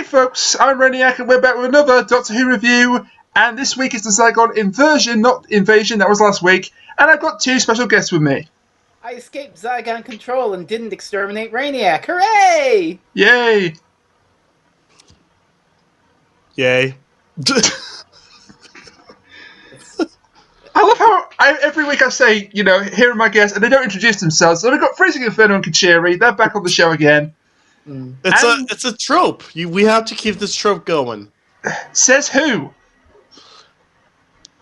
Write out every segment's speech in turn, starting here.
folks, I'm Reniac and we're back with another Doctor Who review, and this week is the Zygon Inversion, not Invasion, that was last week, and I've got two special guests with me. I escaped Zygon control and didn't exterminate Reniac. Hooray! Yay! Yay. I love how every week I say, you know, here are my guests, and they don't introduce themselves. So we've got FreezingInferno and Kuchiri, they're back on the show again. It's a trope. We have to keep this trope going. Says who?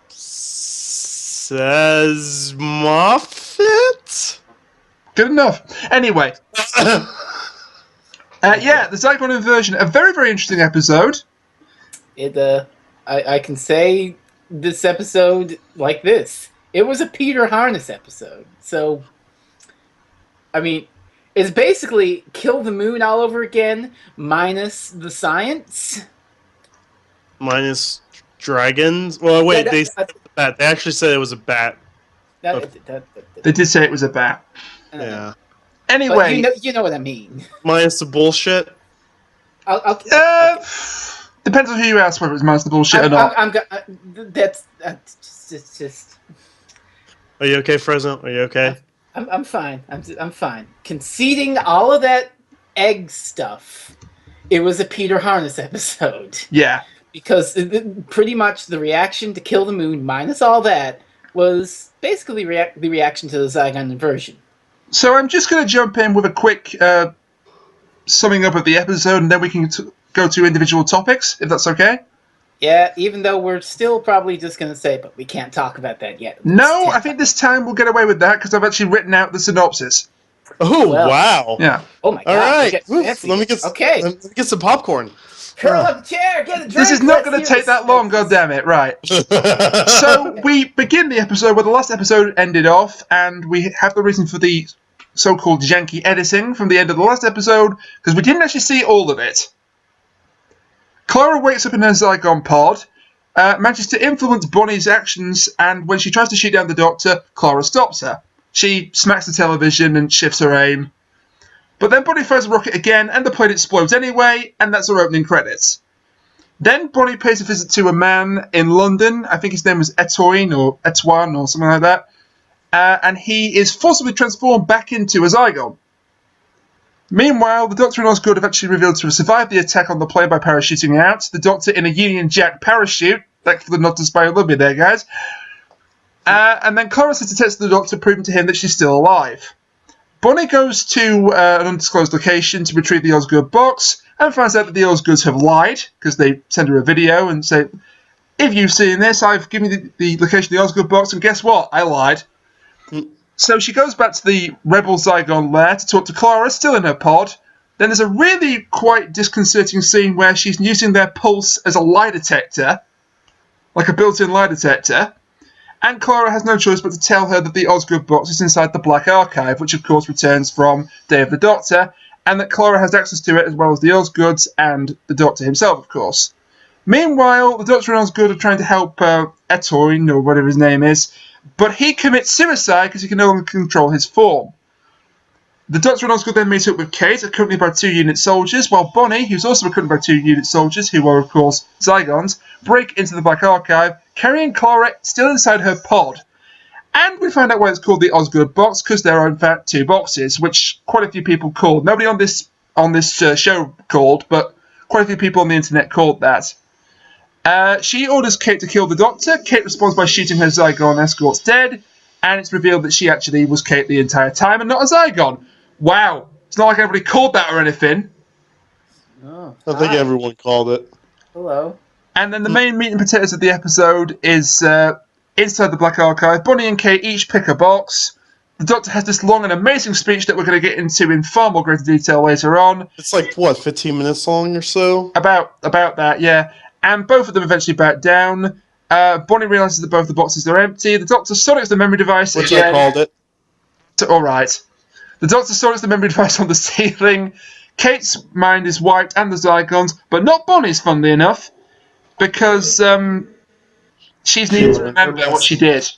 Says Moffat? Good enough. Anyway. Yeah, the Zygon Inversion, a very, very interesting episode. I can say this episode like this. It was a Peter Harness episode. So, I mean, it's basically Kill the Moon all over again, minus the science. Minus dragons? Well, wait, they said bat. They actually said it was a bat. They did say it was a bat. Yeah. Anyway. You know what I mean. Minus the bullshit? Depends on who you ask whether it's minus the bullshit or not. That's just... Are you okay, Fresno? Are you okay? I'm fine. I'm fine. Conceding all of that egg stuff, it was a Peter Harness episode. Yeah. Because pretty much the reaction to Kill the Moon, minus all that, was basically the reaction to the Zygon Inversion. So I'm just going to jump in with a quick summing up of the episode, and then we can go to individual topics, if that's okay. Yeah, even though we're still probably just going to say, but we can't talk about that yet. No, I think this time we'll get away with that, because I've actually written out the synopsis. Oh, well, wow. Yeah. Oh, my God. All right. Let me get some popcorn. Curl up the chair, get a drink. This is not going to take that long, goddammit. Right. So we begin the episode where the last episode ended off, and we have the reason for the so-called janky editing from the end of the last episode, because we didn't actually see all of it. Clara wakes up in her Zygon pod, manages to influence Bonnie's actions, and when she tries to shoot down the Doctor, Clara stops her. She smacks the television and shifts her aim. But then Bonnie fires a rocket again, and the plane explodes anyway, and that's our opening credits. Then Bonnie pays a visit to a man in London. I think his name was Etoine or Etoine or something like that. And he is forcibly transformed back into a Zygon. Meanwhile, the Doctor and Osgood have actually revealed to have survived the attack on the plane by parachuting out. The Doctor in a Union Jack parachute. Thanks for the nod to Spy Love Me there, guys. And then Clara sends a text to the Doctor, proving to him that she's still alive. Bonnie goes to an undisclosed location to retrieve the Osgood box, and finds out that the Osgoods have lied, because they send her a video and say, if you've seen this, I've given you the location of the Osgood box, and guess what? I lied. So she goes back to the Rebel Zygon lair to talk to Clara, still in her pod. Then there's a really quite disconcerting scene where she's using their pulse as a lie detector, like a built-in lie detector, and Clara has no choice but to tell her that the Osgood box is inside the Black Archive, which of course returns from Day of the Doctor, and that Clara has access to it as well as the Osgoods and the Doctor himself, of course. Meanwhile, the Doctor and Osgood are trying to help Etoine, or whatever his name is, but he commits suicide because he can no longer control his form. The Doctor and Osgood then meet up with Kate, accompanied by 2 unit soldiers, while Bonnie, who's also accompanied by 2 unit soldiers, who are of course Zygons, break into the Black Archive, carrying Clara still inside her pod. And we find out why it's called the Osgood box, because there are in fact 2 boxes, which quite a few people called. Nobody on this show called, but quite a few people on the internet called that. She orders Kate to kill the Doctor. Kate responds by shooting her Zygon escorts dead, and it's revealed that she actually was Kate the entire time and not a Zygon. Wow. It's not like everybody called that or anything. Oh, I think everyone called it. Hello. And then the main meat and potatoes of the episode is inside the Black Archive. Bonnie and Kate each pick a box. The Doctor has this long and amazing speech that we're going to get into in far more greater detail later on. It's like, what, 15 minutes long or so? About that, yeah. And both of them eventually back down. Bonnie realises that both the boxes are empty. The Doctor sonics the memory device Which again. I called it. Alright. The Doctor sonics the memory device on the ceiling. Kate's mind is wiped and the Zygons, but not Bonnie's, funnily enough, because she's needing to remember what she did.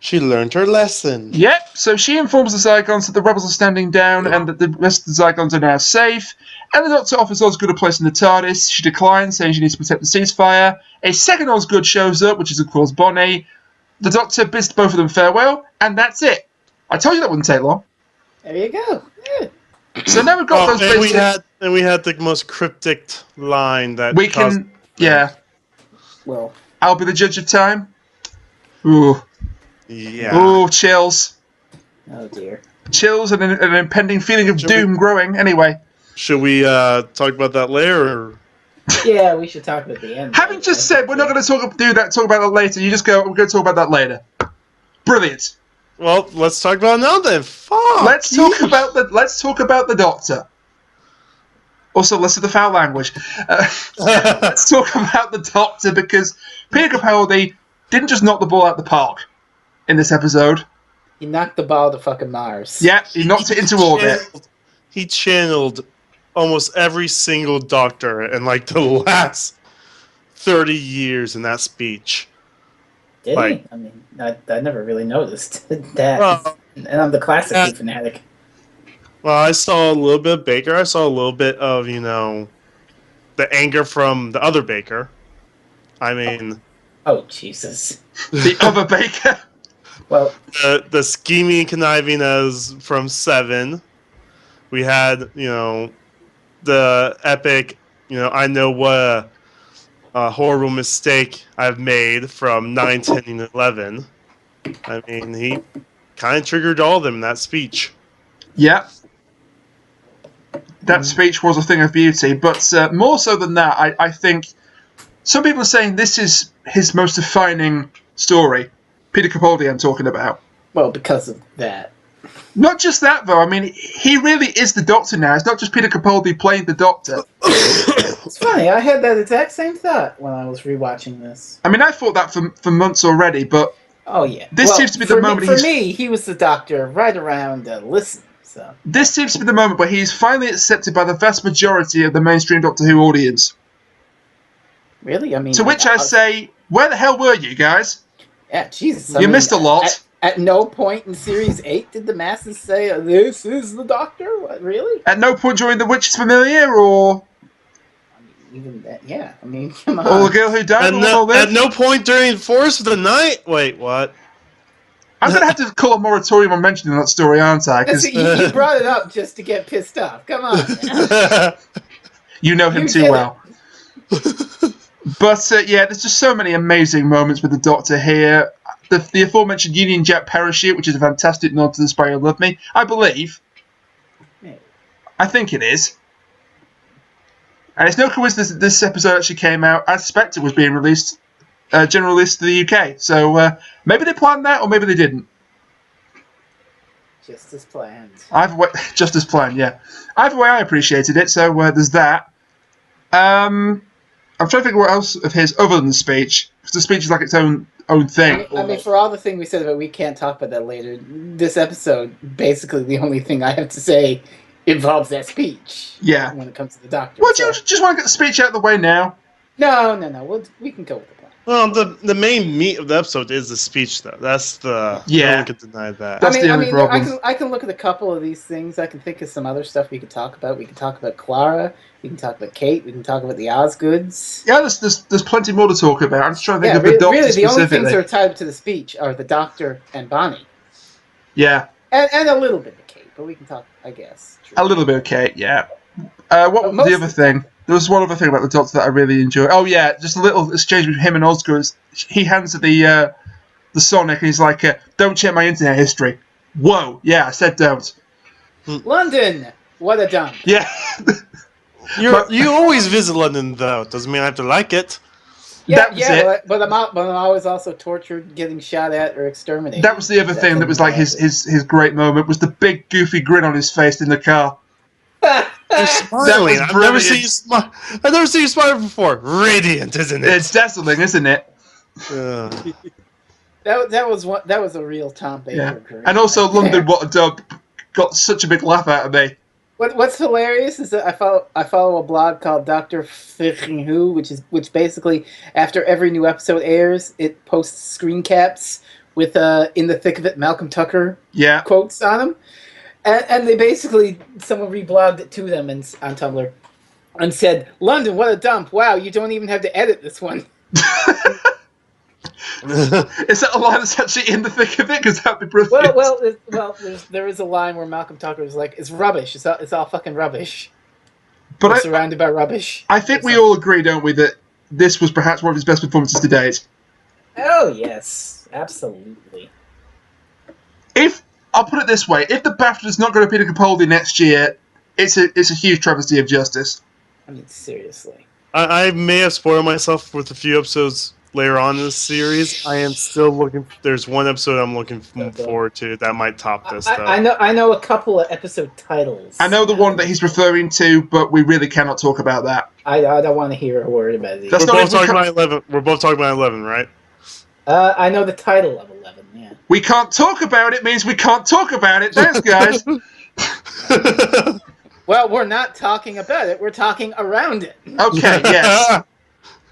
She learned her lesson. Yep, so she informs the Zygons that the rebels are standing down and that the rest of the Zygons are now safe. And the Doctor offers Osgood a place in the TARDIS. She declines, saying she needs to protect the ceasefire. A second Osgood shows up, which is of course Bonnie. The Doctor bids both of them farewell, and that's it. I told you that wouldn't take long. There you go. Yeah. So now we've got those basic... And we had the most cryptic line that... We can... Yeah. Well... I'll be the judge of time. Ooh. Yeah. Ooh, chills. Oh, dear. Chills and an impending feeling of doom growing. Anyway. Should we talk about that later? Or? Yeah, we should talk about the end. Having just said we're not going to talk about that later, you just go, we're going to talk about that later. Brilliant. Well, let's talk about it now then. Fuck. Let's talk about the Doctor. Also, listen to the foul language. Let's talk about the Doctor, because Peter Capaldi didn't just knock the ball out the park in this episode. He knocked the ball to fucking Mars. Yeah, he knocked it into orbit. He channeled almost every single Doctor in like the last 30 years in that speech. Did he? I mean, I never really noticed that. Well, and I'm the classic fanatic. Well, I saw a little bit of Baker. I saw a little bit of, the anger from the other Baker. I mean... Oh, Jesus. The other Baker? Well... The scheming and conniving as from 7. We had, the epic, I know what a horrible mistake I've made from 9, 10, and 11. I mean, he kind of triggered all of them in that speech. Yeah. That speech was a thing of beauty, but more so than that, I think some people are saying this is his most defining story. Peter Capaldi I'm talking about. Well, because of that. Not just that, though. I mean, he really is the Doctor now. It's not just Peter Capaldi playing the Doctor. It's funny. I had that exact same thought when I was rewatching this. I mean, I thought that for months already, but... Oh, yeah. This seems to be the moment For me, he was the Doctor right around Listen. So. This seems to be the moment where he's finally accepted by the vast majority of the mainstream Doctor Who audience. Really? I mean... To which I say, where the hell were you guys? Yeah, Jesus. You missed a lot. At no point in Series 8 did the masses say, this is the Doctor? What, really? At no point during The Witch's Familiar, or... I mean, even that, yeah. I mean, come on. Or The Girl Who Died, at no point during Force of the Night? Wait, what? I'm going to have to call a moratorium on mentioning that story, aren't I? Cause you brought it up just to get pissed off. Come on. You know him too well. But, yeah, there's just so many amazing moments with the Doctor here. The aforementioned Union Jack parachute, which is a fantastic nod to the Spy Who Loved Me. I believe. Maybe. I think it is. And it's no coincidence that this episode actually came out as Spectre was being released, general release to the UK. So maybe they planned that, or maybe they didn't. Just as planned. Just as planned, yeah. Either way, I appreciated it, so there's that. I'm trying to think what else of his other than the speech, because the speech is like its own thing. I mean, for all the thing we said about we can't talk about that later, this episode, basically the only thing I have to say involves that speech. Yeah. When it comes to the Doctor. Well, do you just want to get the speech out of the way now? No. We can go with the plan. Well, the main meat of the episode is the speech, though. That's the... Yeah. No one can deny that. That's the only problem. I can look at a couple of these things. I can think of some other stuff we could talk about. We can talk about Clara. We can talk about Kate. We can talk about the Osgoods. Yeah, there's plenty more to talk about. I'm just trying to think of the Doctor really, specifically. the only things that are tied to the speech are the Doctor and Bonnie. Yeah. And a little bit of Kate, but we can talk, I guess. A little bit of Kate, yeah. What was the other thing? There was one other thing about the Doctor that I really enjoyed. Oh, yeah, just a little exchange between him and Osgood. He hands her the Sonic, and he's like, don't check my internet history. Whoa, yeah, I said don't. London! What a dump. Yeah. You always visit London, though. Doesn't mean I have to like it. Yeah, but I'm always also tortured, getting shot at, or exterminated. That was the other thing that was like his great moment, was the big goofy grin on his face in the car. You're smiling. I've never seen you smile before. Radiant, isn't it? It's dazzling, isn't it? That was a real Tom Baker grin. And also London, what a dub, got such a big laugh out of me. What's hilarious is that I follow a blog called Dr. Freezing Who, which basically after every new episode airs, it posts screen caps with "In the Thick of It," Malcolm Tucker Yeah. quotes on them, and they basically someone reblogged it to them on Tumblr and said, "London, what a dump! Wow, you don't even have to edit this one." Is that a line that's actually in the thick of it? Because that'd be brilliant. There is a line where Malcolm Tucker is like, "It's rubbish. It's all fucking rubbish." But We're surrounded by rubbish. I think we all agree, don't we, that this was perhaps one of his best performances to date. Oh yes, absolutely. I'll put it this way: if the BAFTA's not going to Peter Capaldi next year, it's a huge travesty of justice. I mean, seriously. I may have spoiled myself with a few episodes later on in the series. I am still looking. There's one episode I'm looking forward to that might top this. Though. I know a couple of episode titles. I know the one that he's referring to, but we really cannot talk about that. I don't want to hear a word about it. That's We're both talking about 11. We're both talking about 11, right? I know the title of 11. Yeah. We can't talk about it means we can't talk about it. Thanks, guys. Well, we're not talking about it. We're talking around it. Okay, yes.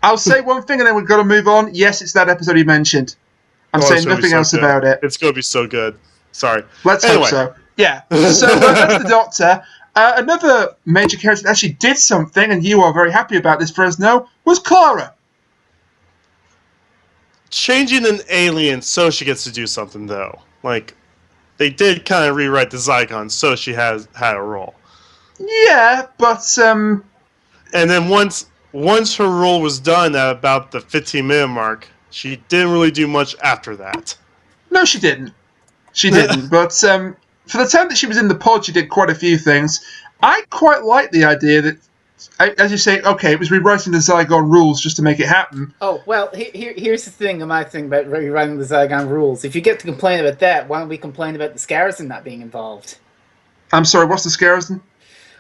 I'll say one thing and then we've got to move on. Yes, it's that episode you mentioned. I'm saying nothing else about it. It's going to be so good. Sorry. Let's hope so. Yeah. So that's the Doctor. Another major character that actually did something, and you are very happy about this, Fresno, was Clara. Changing an alien so she gets to do something, though. Like, they did kind of rewrite the Zygon so she had a role. Yeah, but and then once her role was done at about the 15-minute mark, she didn't really do much after that. No, she didn't. She didn't. But for the time that she was in the pod, she did quite a few things. I quite like the idea that, as you say, okay, it was rewriting the Zygon rules just to make it happen. Oh, well, here's the thing, my thing about rewriting the Zygon rules. If you get to complain about that, why don't we complain about the Scarison not being involved? I'm sorry, what's the Scarison?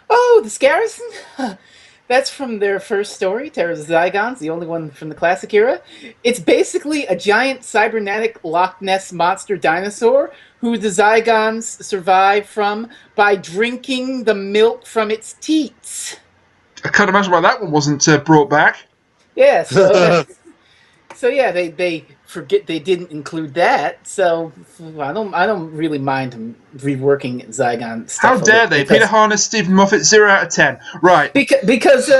Oh, the Scarison? That's from their first story, Terror of the Zygons, the only one from the classic era. It's basically a giant cybernetic Loch Ness monster dinosaur who the Zygons survive from by drinking the milk from its teats. I can't imagine why that one wasn't brought back. Yeah, so yeah, they forget they didn't include that. So I don't really mind reworking Zygon stuff. How dare they? Peter Harness, Stephen Moffat, 0 out of 10. Right. Because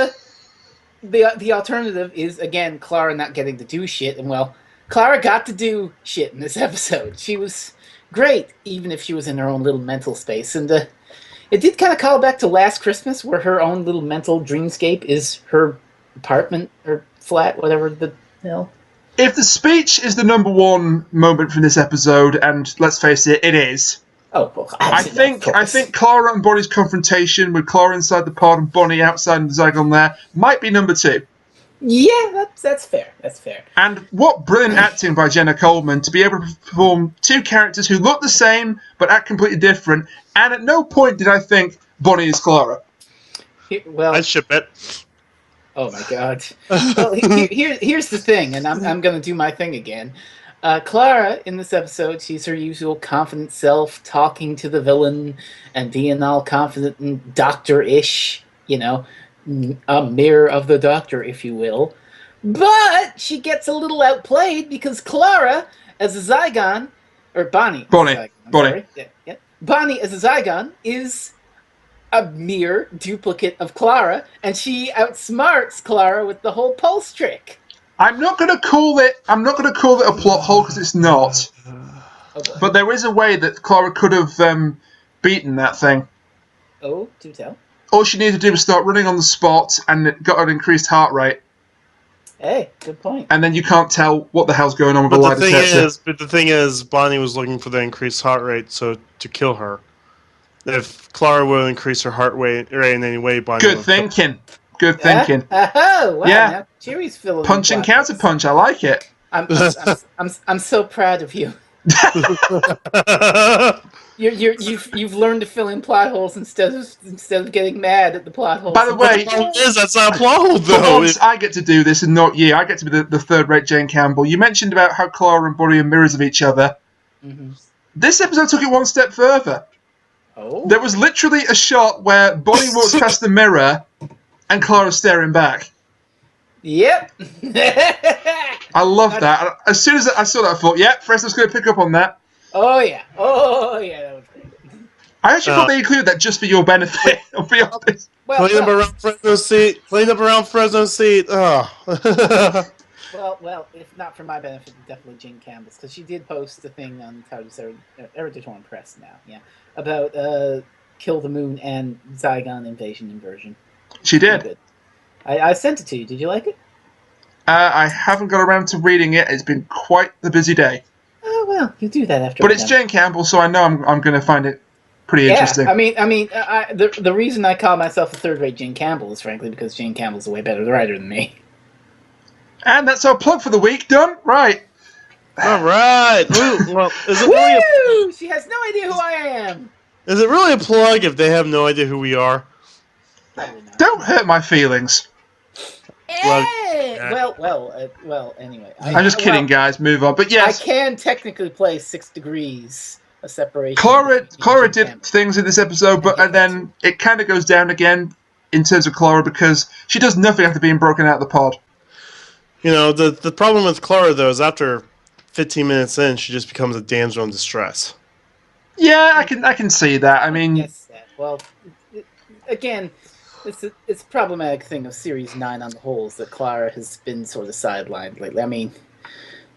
the alternative is, again, Clara not getting to do shit. And, well, Clara got to do shit in this episode. She was great, even if she was in her own little mental space. And it did kind of call back to Last Christmas, where her own little mental dreamscape is her apartment or flat, whatever the hell. If the speech is the number one moment from this episode, and let's face it, it is. Oh, well, I think Clara and Bonnie's confrontation with Clara inside the pod and Bonnie outside the Zygon there might be number 2. Yeah, that's fair. That's fair. And what brilliant acting by Jenna Coleman to be able to perform 2 characters who look the same but act completely different. And at no point did I think Bonnie is Clara. Well, I'd ship it. Oh my god. Well, here's the thing, and I'm going to do my thing again. Clara, in this episode, she's her usual confident self, talking to the villain and being all confident and doctor-ish, you know, a mirror of the Doctor, if you will. But she gets a little outplayed because Clara, as a Zygon, or Bonnie. Bonnie. Yeah. Bonnie, as a Zygon, is a mere duplicate of Clara, and she outsmarts Clara with the whole pulse trick. I'm not going to call it a plot hole because it's not. But there is a way that Clara could have beaten that thing. Oh, do tell. All she needed to do was start running on the spot, and it got an increased heart rate. Hey, good point. And then you can't tell what the hell's going on with the light detector. But the thing is, Bonnie was looking for the increased heart rate, so to kill her. If Clara will increase her heart rate in any way, Bonnie. Good thinking. Good thinking. Oh, wow. Yeah. Now Cheerie's feeling punch and counter punch. I like it. I'm so proud of you. You've learned to fill in plot holes instead of getting mad at the plot holes. By the way, that's not a plot hole though. For once, I get to do this and not you. I get to be the third-rate Jane Campbell. You mentioned about how Clara and Bonnie are mirrors of each other. Mm-hmm. This episode took it one step further. Oh. There was literally a shot where Bonnie walks past the mirror and Clara's staring back. Yep. I love that. As soon as I saw that, I thought, yeah, Fresno's going to pick up on that. Oh yeah, that was great. I actually thought they included that just for your benefit. I'll be honest. Clean up around Fresno's seat. Clean up around Fresno's seat. Oh. Well, if not for my benefit, definitely Jane Campbell's, because she did post a thing on Editorial Press now, about Kill the Moon and Zygon Inversion. She did. Good. I sent it to you. Did you like it? I haven't got around to reading it. It's been quite the busy day. Oh well, you do that after. But it's Jane Campbell, so I know I'm going to find it pretty interesting. I mean, the reason I call myself a third-rate Jane Campbell is frankly because Jane Campbell's a way better writer than me. And that's our plug for the week done. Right. All right. Ooh, well, is it really she has no idea who I am. Is it really a plug if they have no idea who we are? Don't hurt my feelings. Well. Anyway, I'm just kidding, guys. Move on. But yes, I can technically play 6 degrees of separation. Clara did things in this episode, but then it kind of goes down again in terms of Clara because she does nothing after being broken out of the pod. You know, the problem with Clara though is after 15 minutes in, she just becomes a damsel in distress. Yeah, I can see that. I mean, yes. Well, again. It's a problematic thing of Series 9 on the whole is that Clara has been sort of sidelined lately. I mean,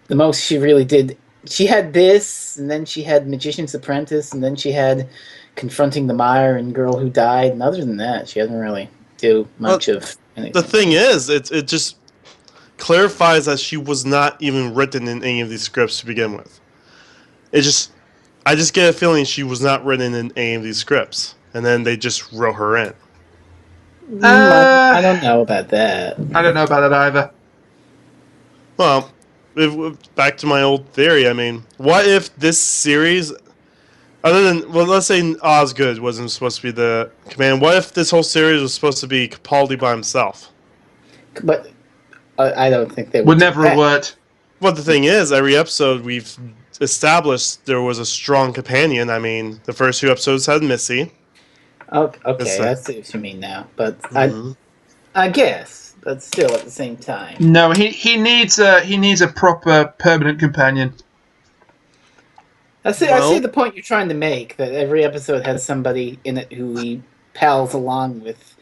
the most she really did... She had this, and then she had Magician's Apprentice, and then she had Confronting the Mire and Girl Who Died, and other than that, she hasn't really do much of anything. The thing is, it just clarifies that she was not even written in any of these scripts to begin with. I just get a feeling she was not written in any of these scripts, and then they just wrote her in. I don't know about that. I don't know about that either. Well, back to my old theory, I mean, what if this series, other than, well, let's say Osgood wasn't supposed to be the command, what if this whole series was supposed to be Capaldi by himself? But I don't think they would never have worked. Well, the thing is, every episode we've established there was a strong companion. I mean, the first 2 episodes had Missy. Okay, I see what you mean now, but I guess, but still at the same time. No, he needs a proper permanent companion. I see the point you're trying to make, that every episode has somebody in it who he pals along with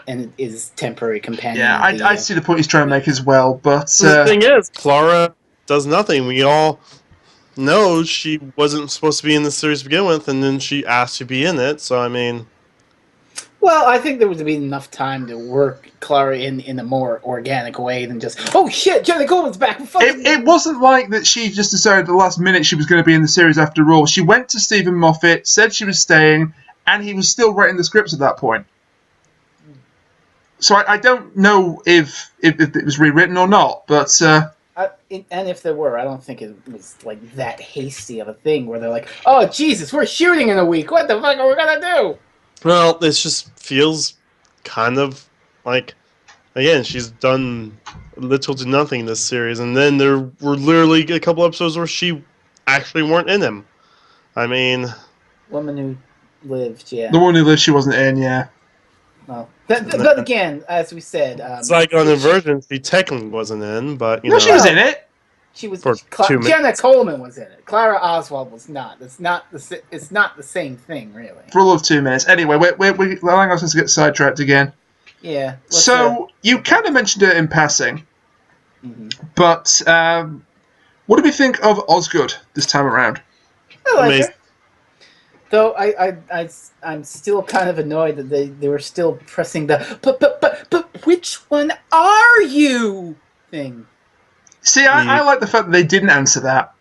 and is temporary companion. Yeah, I see the point he's trying to make as well, but the thing is, Clara does nothing. We all know she wasn't supposed to be in the series to begin with, and then she asked to be in it, so I mean... Well, I think there would be enough time to work Clara in a more organic way than just, oh shit, Jenna Coleman's back. It wasn't like that she just decided at the last minute she was going to be in the series after all. She went to Stephen Moffat, said she was staying, and he was still writing the scripts at that point. So I don't know if it was rewritten or not, but... and if there were, I don't think it was like that hasty of a thing where they're like, oh Jesus, we're shooting in a week, what the fuck are we going to do? Well, this just feels kind of like, again, she's done little to nothing in this series, and then there were literally a couple episodes where she actually weren't in them. I mean... Woman Who Lived, yeah. The Woman Who Lived, she wasn't in, yeah. Well, but again, as we said... Zygon Inversion, she technically wasn't in, but, you know... No, she was in it! She was for 2 minutes. Jenna Coleman was in it. Clara Oswald was not. It's not the same thing, really. For all of 2 minutes. Anyway, we're allowing ourselves to get sidetracked again. Yeah. So you kind of mentioned it in passing, but what do we think of Osgood this time around? I like her. Though I'm still kind of annoyed that they were still pressing the but which one are you thing. See, I like the fact that they didn't answer that.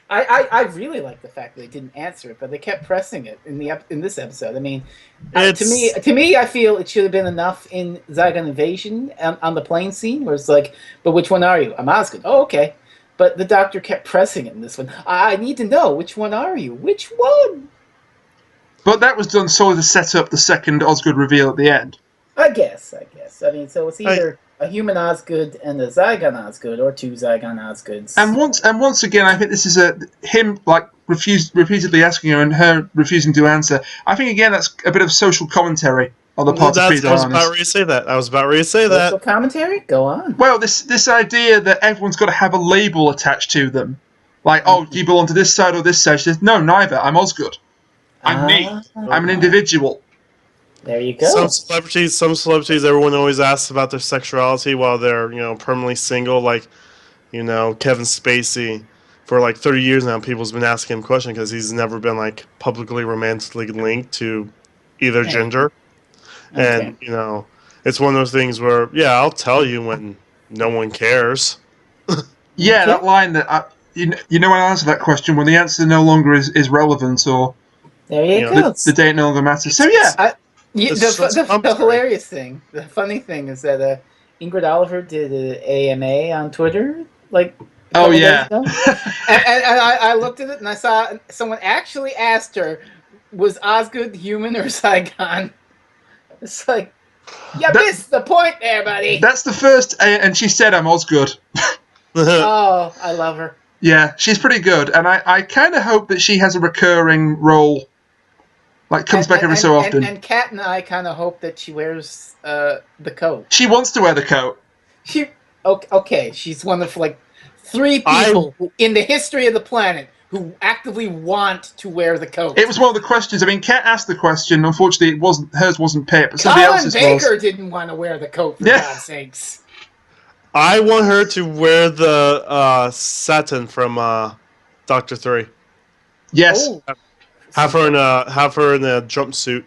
I really like the fact that they didn't answer it, but they kept pressing it in this episode. I mean, to me, I feel it should have been enough in Zygon Invasion on the plane scene, where it's like, but which one are you? I'm Osgood. Oh, okay. But the Doctor kept pressing it in this one. I need to know, which one are you? Which one? But that was done solely to set up the second Osgood reveal at the end. I guess. I mean, so it's either a human Osgood and a Zygon Osgood, or 2 Zygon Osgoods. And once again, I think this is him like repeatedly asking her and her refusing to answer. I think again that's a bit of social commentary on the part of I Peter was Harness. about ready to say that. I was about ready to say that. Social commentary? Go on. Well, this idea that everyone's got to have a label attached to them. Like, oh, you belong to this side or this side. She says, no, neither. I'm Osgood. I'm me. I'm an individual. There you go. Some celebrities, everyone always asks about their sexuality while they're, permanently single. Like, Kevin Spacey, for like 30 years now, people's been asking him questions because he's never been like publicly romantically linked to either gender. Okay. And, it's one of those things where, yeah, I'll tell you when no one cares. Yeah, that line that, when I answer that question, when the answer no longer is relevant or there you go. The date no longer matters. So, yeah. The hilarious thing, the funny thing is that Ingrid Oliver did an AMA on Twitter, like, oh, yeah. and I looked at it and I saw someone actually asked her, was Osgood human or Zygon? It's like, you missed the point there, buddy. That's the first, and she said I'm Osgood. Oh, I love her. Yeah, she's pretty good, and I kind of hope that she has a recurring role, like comes back every so often. And Kat and I kind of hope that she wears the coat. She wants to wear the coat. Okay, she's one of like 3 people in the history of the planet who actively want to wear the coat. It was one of the questions. I mean, Kat asked the question. Unfortunately, hers wasn't picked, but somebody else's was. Colin Baker didn't want to wear the coat, for God's sakes. I want her to wear the satin from Doctor 3. Yes. Oh. Have her in a jumpsuit.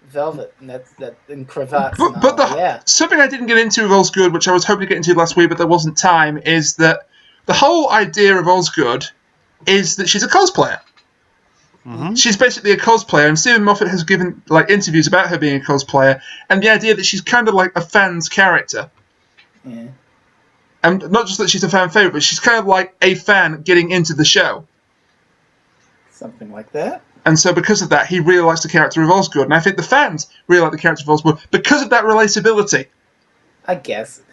Velvet and that in cravats. Something I didn't get into with Osgood, which I was hoping to get into last week, but there wasn't time, is that the whole idea of Osgood is that she's a cosplayer. Mm-hmm. She's basically a cosplayer, and Stephen Moffat has given interviews about her being a cosplayer, and the idea that she's kind of like a fan's character. Yeah. And not just that she's a fan favourite, but she's kind of like a fan getting into the show. Something like that. And so because of that, he really likes the character of Osgood, and I think the fans really like the character of Osgood because of that relatability. I guess.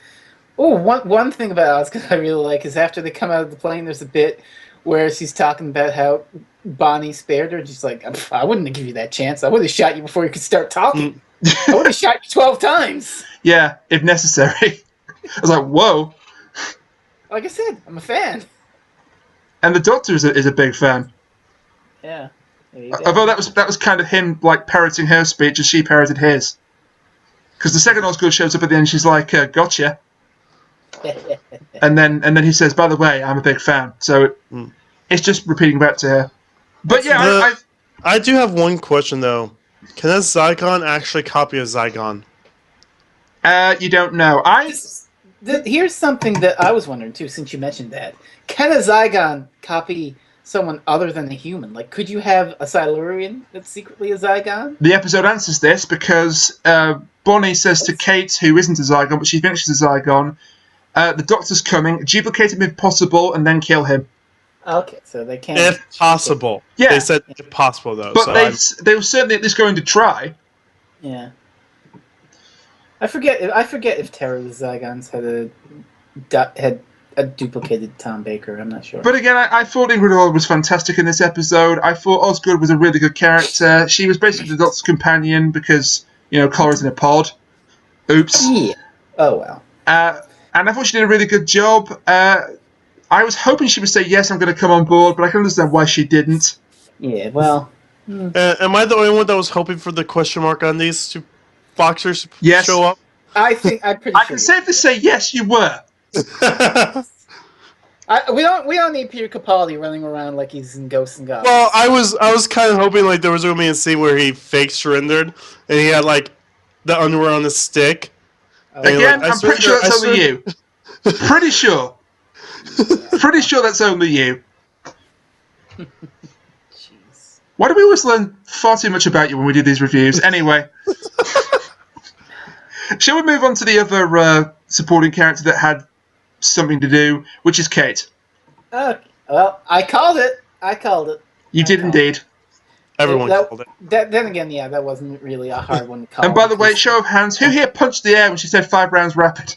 Oh, one thing about Osgood I really like is after they come out of the plane, there's a bit where she's talking about how Bonnie spared her. She's like, I wouldn't have given you that chance. I would have shot you before you could start talking. I would have shot you 12 times. Yeah, if necessary. I was like, whoa. Like I said, I'm a fan. And the Doctor is a big fan. Yeah. Although that was kind of him like parroting her speech as she parroted his. Because the second Osgood shows up at the end, she's like, gotcha. and then he says, by the way, I'm a big fan. So it's just repeating back to her. But yeah, I do have one question though. Can a Zygon actually copy a Zygon? You don't know. Here's something that I was wondering too, since you mentioned that. Can a Zygon copy someone other than a human? Like, could you have a Silurian that's secretly a Zygon? The episode answers this because Bonnie says to Kate, who isn't a Zygon, but she thinks she's a Zygon, the Doctor's coming, duplicate him if possible, and then kill him. Okay, so they can. If possible. Yeah. They said if possible, though. But they were certainly at least going to try. Yeah. I forget if Terror of the Zygons had a duplicated Tom Baker. I'm not sure. But again, I thought Ingrid Oliver was fantastic in this episode. I thought Osgood was a really good character. She was basically the Doctor's companion because, Cora's in a pod. Oops. Yeah. Oh, well. And I thought she did a really good job. I was hoping she would say, yes, I'm going to come on board, but I can understand why she didn't. Yeah, well... am I the only one that was hoping for the question mark on these two boxers to show up? I'm pretty sure. I can safely say, yes, you were. We don't need Peter Capaldi running around like he's in Ghosts and Goblins. Well, I was kind of hoping like there was going to be a scene where he fake surrendered and he had like the underwear on the stick. Again, I'm pretty sure that's only you. Pretty sure. Pretty sure that's only you. Jeez. Why do we always learn far too much about you when we do these reviews? Anyway. Shall we move on to the other supporting character that had something to do, which is Kate? Well, I called it. You did indeed. Everyone called it. Then again, yeah, that wasn't really a hard one to call. And by the way, show of hands, who here punched the air when she said 5 rounds rapid?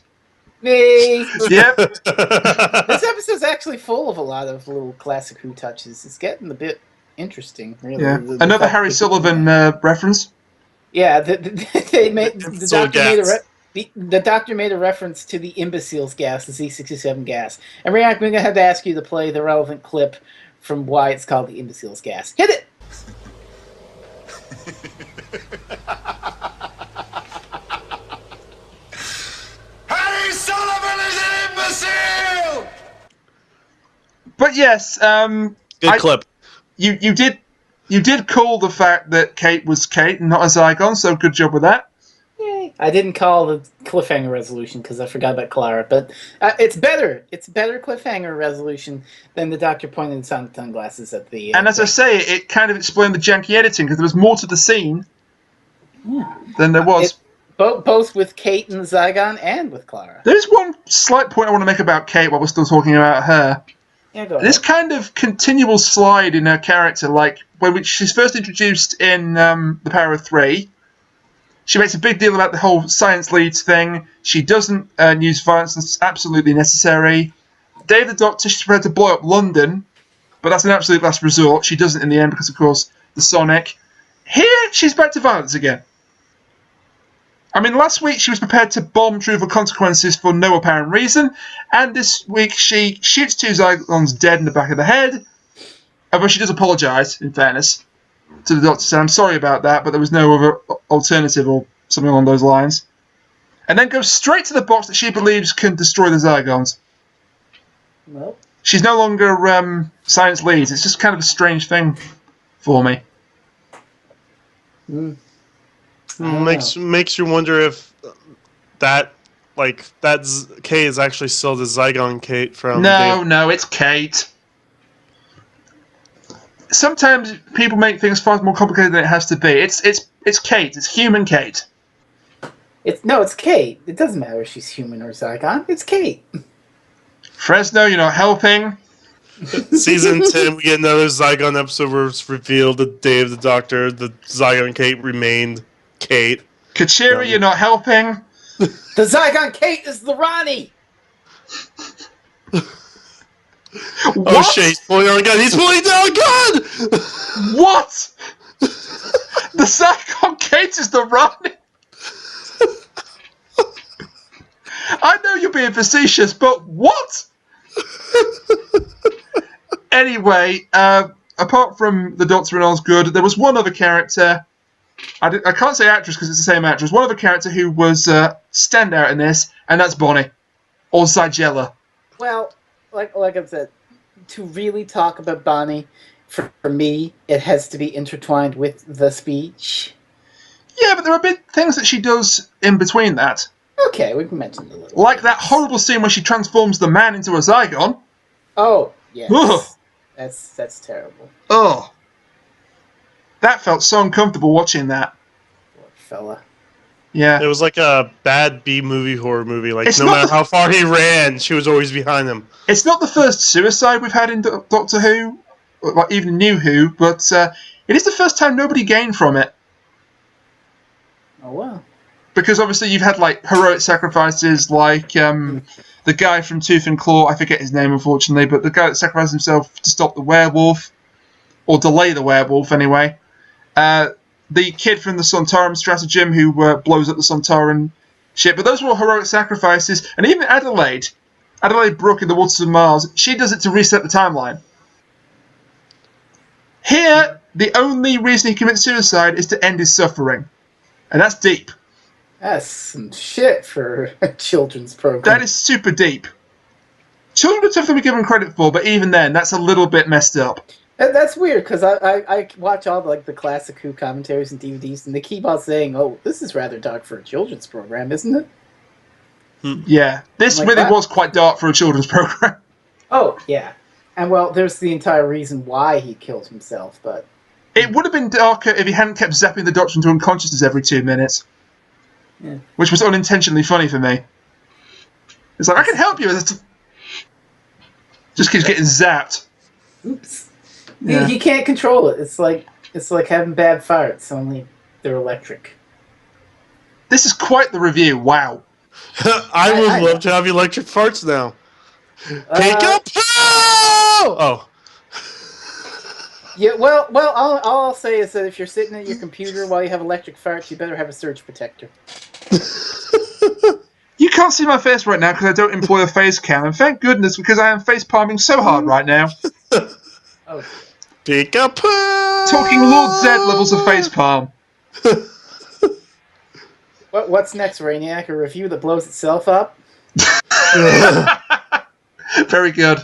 Me. Yep. This episode's actually full of a lot of little classic Who touches. It's getting a bit interesting, really. Yeah. Another Harry Sullivan reference. Yeah, the So doctor made gas. the doctor made a reference to the imbeciles gas, the Z67 gas. And Riak, we're gonna have to ask you to play the relevant clip from why it's called the imbeciles gas. Hit it. Harry Sullivan is an imbecile! But yes, Good clip. you did call the fact that Kate was Kate and not a Zygon, so good job with that. Yay. I didn't call the cliffhanger resolution because I forgot about Clara, but it's better. It's better cliffhanger resolution than the doctor pointing the sunglasses at the. And as I say, it kind of explained the janky editing because there was more to the scene than there was. Both with Kate and Zygon and with Clara. There's one slight point I want to make about Kate while we're still talking about her. Yeah, go ahead. This kind of continual slide in her character, like when she's first introduced in The Power of Three, she makes a big deal about the whole science leads thing. She doesn't use violence that's absolutely necessary. Dave the Doctor, she's prepared to blow up London, but that's an absolute last resort. She doesn't in the end because, of course, the Sonic. Here, she's back to violence again. I mean, last week she was prepared to bomb Truthful Consequences for no apparent reason, and this week she shoots 2 Zygons dead in the back of the head. Although she does apologise, in fairness, to the Doctor, saying, I'm sorry about that, but there was no other alternative or something along those lines. And then goes straight to the box that she believes can destroy the Zygons. Nope. She's no longer science leads. It's just kind of a strange thing for me. Makes you wonder if that Kate is actually still the Zygon Kate from. No, it's Kate. Sometimes people make things far more complicated than it has to be. It's Kate. It's human Kate. It's Kate. It doesn't matter if she's human or Zygon. It's Kate. Fresno, you're not helping. Season 10, we get another Zygon episode where it's revealed that Dave the Doctor, the Zygon Kate, remained Kate. Kuchiri, you're not helping. The Zygon Kate is the Ronnie. Oh shit, he's pulling down a gun! He's pulling down a gun! What? The Zygon Kate is the Ronnie? I know you're being facetious, but what? Anyway, apart from the Doctor and Osgood, there was one other character. I can't say actress because it's the same actress. One other character who was standout in this, and that's Bonnie. Or Zygella. Well, like I said, to really talk about Bonnie, for me, it has to be intertwined with the speech. Yeah, but there are big things that she does in between that. Okay, we can mention a little. Like that horrible scene where she transforms the man into a Zygon. Oh, yes. Ugh. That's terrible. Oh. That felt so uncomfortable watching that. Poor fella. Yeah. It was like a bad B-movie horror movie. Like, It's no not matter the- how far he ran, she was always behind him. It's not the first suicide we've had in Doctor Who, or even New Who, but it is the first time nobody gained from it. Oh, wow. Because obviously you've had like heroic sacrifices like the guy from Tooth and Claw, I forget his name unfortunately, but the guy that sacrificed himself to stop the werewolf, or delay the werewolf anyway. The kid from the Sontaran stratagem who blows up the Sontaran ship. But those were all heroic sacrifices. And even Adelaide Brooke in The Waters of Mars, she does it to reset the timeline. Here, the only reason he commits suicide is to end his suffering. And that's deep. That's some shit for a children's program. That is super deep. Children are tough to be given credit for, but even then, that's a little bit messed up. That's weird, because I watch all the classic Who commentaries and DVDs, and they keep on saying, oh, this is rather dark for a children's program, isn't it? Yeah, this Like really that. was quite dark for a children's program. Oh, yeah. And, well, there's the entire reason why he killed himself, but... It would have been darker if he hadn't kept zapping the Doctor into unconsciousness every 2 minutes. Yeah. Which was unintentionally funny for me. It's like, I can help you. Just keeps getting zapped. Oops. Yeah. He can't control it. It's like having bad farts, only they're electric. This is quite the review. Wow. I would love to have electric farts now. Take up! Oh! Yeah, well, all I'll say is that if you're sitting at your computer while you have electric farts, you better have a surge protector. You can't see my face right now because I don't employ a face cam, and thank goodness because I am face palming so hard right now. Oh, Peek-a-poo! Talking Lord Zed levels of face palm. what's next, Rainiac? A review that blows itself up? Very good.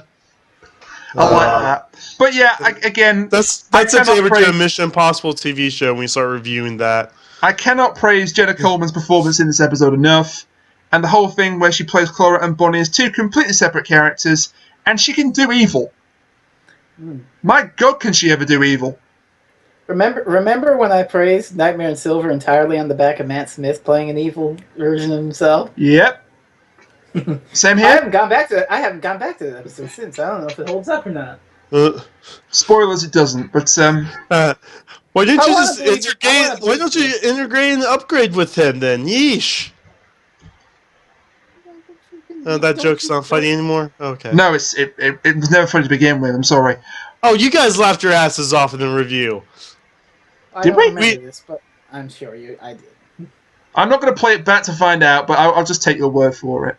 I like that. But yeah, again, that's I if cannot you ever do a praise- Mission Impossible TV show and we start reviewing that. I cannot praise Jenna Coleman's performance in this episode enough. And the whole thing where she plays Clara and Bonnie as two completely separate characters, and she can do evil. My God, can she ever do evil? Remember when I praised Nightmare in Silver entirely on the back of Matt Smith playing an evil version of himself? Yep. Same I here. haven't gone back to that episode since. I don't know if it holds up or not. Spoilers, it doesn't. But Why didn't I you wanna just believe it. I integrate? wanna Why believe don't you it. integrate and upgrade with him then? Yeesh. That joke's not funny anymore. Okay. no, it was never funny to begin with. I'm sorry. Oh, you guys laughed your asses off in the review. I Did don't we? remember this, but I'm sure I did. I'm not going to play it back to find out, but I'll just take your word for it.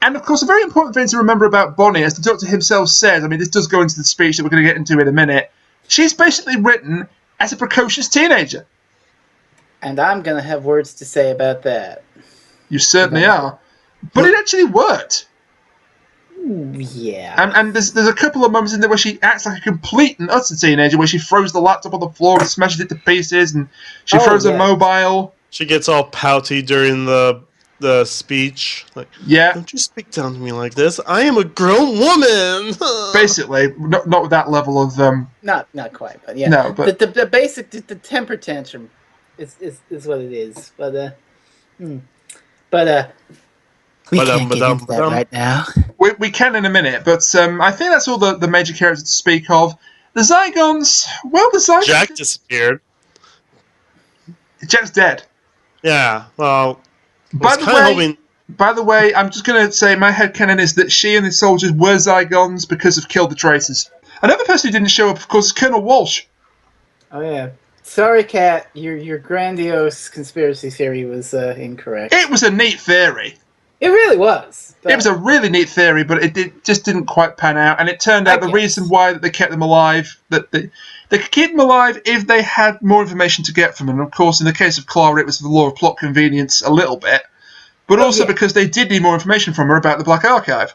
And of course, a very important thing to remember about Bonnie, as the Doctor himself says, I mean, this does go into the speech that we're going to get into in a minute. She's basically written as a precocious teenager. And I'm going to have words to say about that. You certainly are. But it actually worked. Ooh, yeah. And there's a couple of moments in there where she acts like a complete and utter teenager, where she throws the laptop on the floor and smashes it to pieces, and she throws a mobile. She gets all pouty during the speech. Like, Yeah. don't you speak down to me like this. I am a grown woman. Basically, not with that level of... Not quite, but yeah. No, but... The basic, the temper tantrum is what it is. But we can't get into that right now. We can in a minute, but I think that's all the major characters to speak of. The Zygons... Well, the Zygons... Jack disappeared. Jack's dead. Yeah, well... By the way, I'm just going to say my headcanon is that she and the soldiers were Zygons because of Kill the Traitors. Another person who didn't show up, of course, is Colonel Walsh. Oh, yeah. Sorry, Kat. Your grandiose conspiracy theory was incorrect. It was a neat theory. It really was. It was a really neat theory, but it just didn't quite pan out. And it turned out the reason why they kept them alive, that they could keep them alive if they had more information to get from them. And of course, in the case of Clara, it was the law of plot convenience a little bit, but also because they did need more information from her about the Black Archive.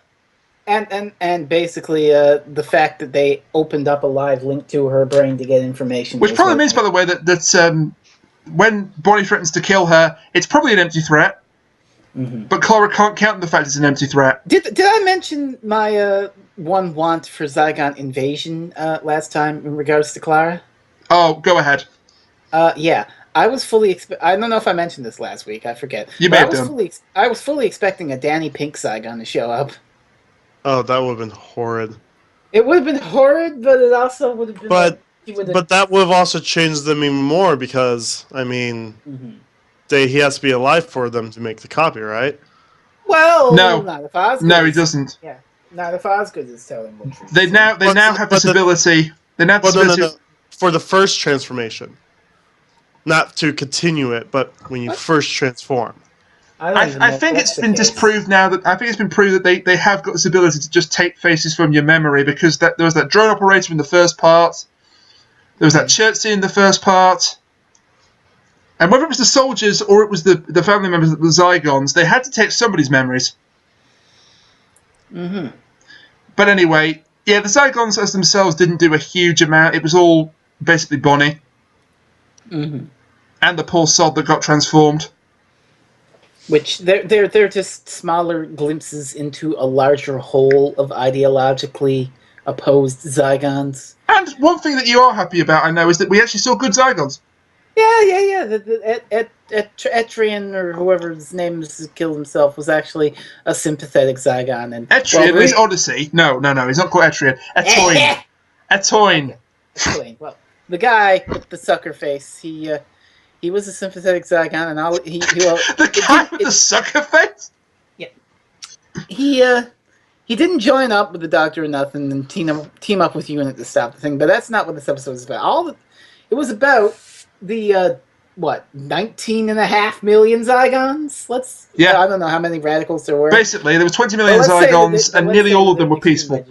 And basically the fact that they opened up a live link to her brain to get information. Which probably means, by the way, that when Bonnie threatens to kill her, it's probably an empty threat. Mm-hmm. But Clara can't count on the fact it's an empty threat. Did I mention my one want for Zygon Invasion last time in regards to Clara? Oh, go ahead. Yeah. I was fully I don't know if I mentioned this last week. I forget. You may have done. I was fully expecting a Danny Pink Zygon to show up. Oh, that would have been horrid. It would have been horrid, but it also would have been... But that would have also changed them even more because, I mean... Mm-hmm. He has to be alive for them to make the copy, right? Well, not if Osgood. No, he doesn't. Yeah, not if Osgood is telling the truth. They now have this ability. They now have this ability. No. For the first transformation, not to continue it, but when you first transform. I think it's been disproved now that it's been proved that they have got this ability to just take faces from your memory because there was that drone operator in the first part. There was that church scene in the first part. And whether it was the soldiers or it was the family members of the Zygons, they had to take somebody's memories. Mm-hmm. But anyway, yeah, the Zygons as themselves didn't do a huge amount. It was all basically Bonnie. Mm-hmm. And the poor sod that got transformed. Which, they're just smaller glimpses into a larger whole of ideologically opposed Zygons. And one thing that you are happy about, I know, is that we actually saw good Zygons. Yeah. The Etrian, or whoever his name is, killed himself, was actually a sympathetic Zygon. And Etrian is Odyssey. No, he's not called Etrian. Etoin. Etoin. Well, the guy with the sucker face, he was a sympathetic Zygon, and the guy with the sucker face. Yeah. He didn't join up with the Doctor or nothing and team up with Unit to stop the thing, but that's not what this episode was about. It was about the 19.5 million Zygons? Yeah. I don't know how many radicals there were. Basically, there were 20 million Zygons, and nearly all of them were peaceful.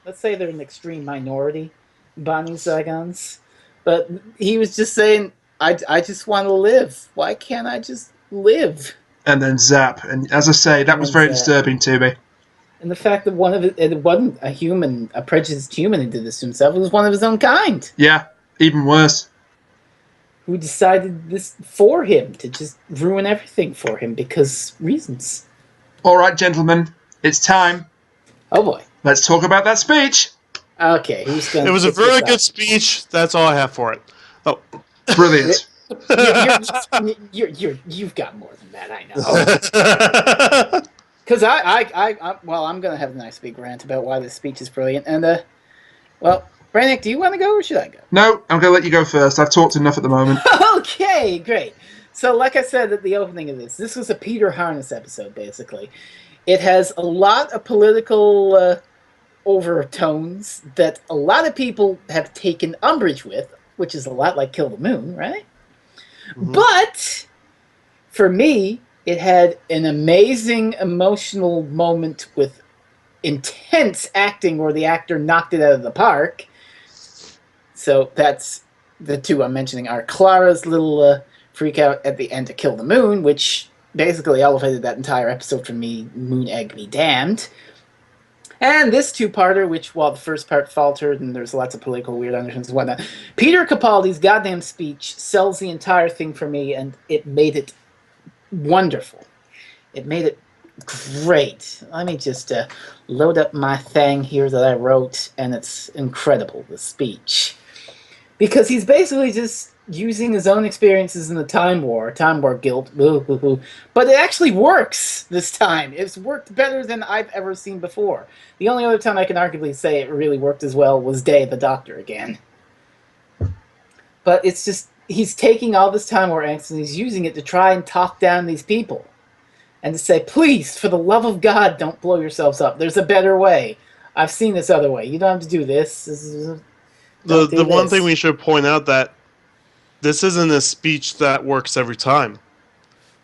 Let's say they're an extreme minority bonding Zygons. But he was just saying, I just want to live. Why can't I just live? And then zap. And as I say, that was very disturbing to me. And the fact that it wasn't a prejudiced human who did this to himself, it was one of his own kind. Yeah, even worse. Who decided this for him, to just ruin everything for him because reasons. All right, gentlemen, it's time. Oh boy. Let's talk about that speech. Okay, who's going to... It was a very good speech. That's all I have for it. Oh. Brilliant. You've got more than that, I know. Because I'm going to have a nice big rant about why this speech is brilliant. And, Brannick, do you want to go or should I go? No, I'm going to let you go first. I've talked enough at the moment. Okay, great. So, like I said at the opening of this was a Peter Harness episode, basically. It has a lot of political overtones that a lot of people have taken umbrage with, which is a lot like Kill the Moon, right? Mm-hmm. But, for me, it had an amazing emotional moment with intense acting where the actor knocked it out of the park. So that's the two I'm mentioning are Clara's little freak out at the end to Kill the Moon, which basically elevated that entire episode for me, Moon Egg be damned. And this two-parter, which while the first part faltered and there's lots of political weird undertones and whatnot, Peter Capaldi's goddamn speech sells the entire thing for me, and it made it wonderful. It made it great. Let me just load up my thing here that I wrote, and it's incredible, the speech. Because he's basically just using his own experiences in the Time War guilt, but it actually works this time. It's worked better than I've ever seen before. The only other time I can arguably say it really worked as well was Day of the Doctor again. But it's just, he's taking all this Time War angst and he's using it to try and talk down these people. And to say, please, for the love of God, don't blow yourselves up. There's a better way. I've seen this other way. You don't have to do this. The one thing we should point out that this isn't a speech that works every time.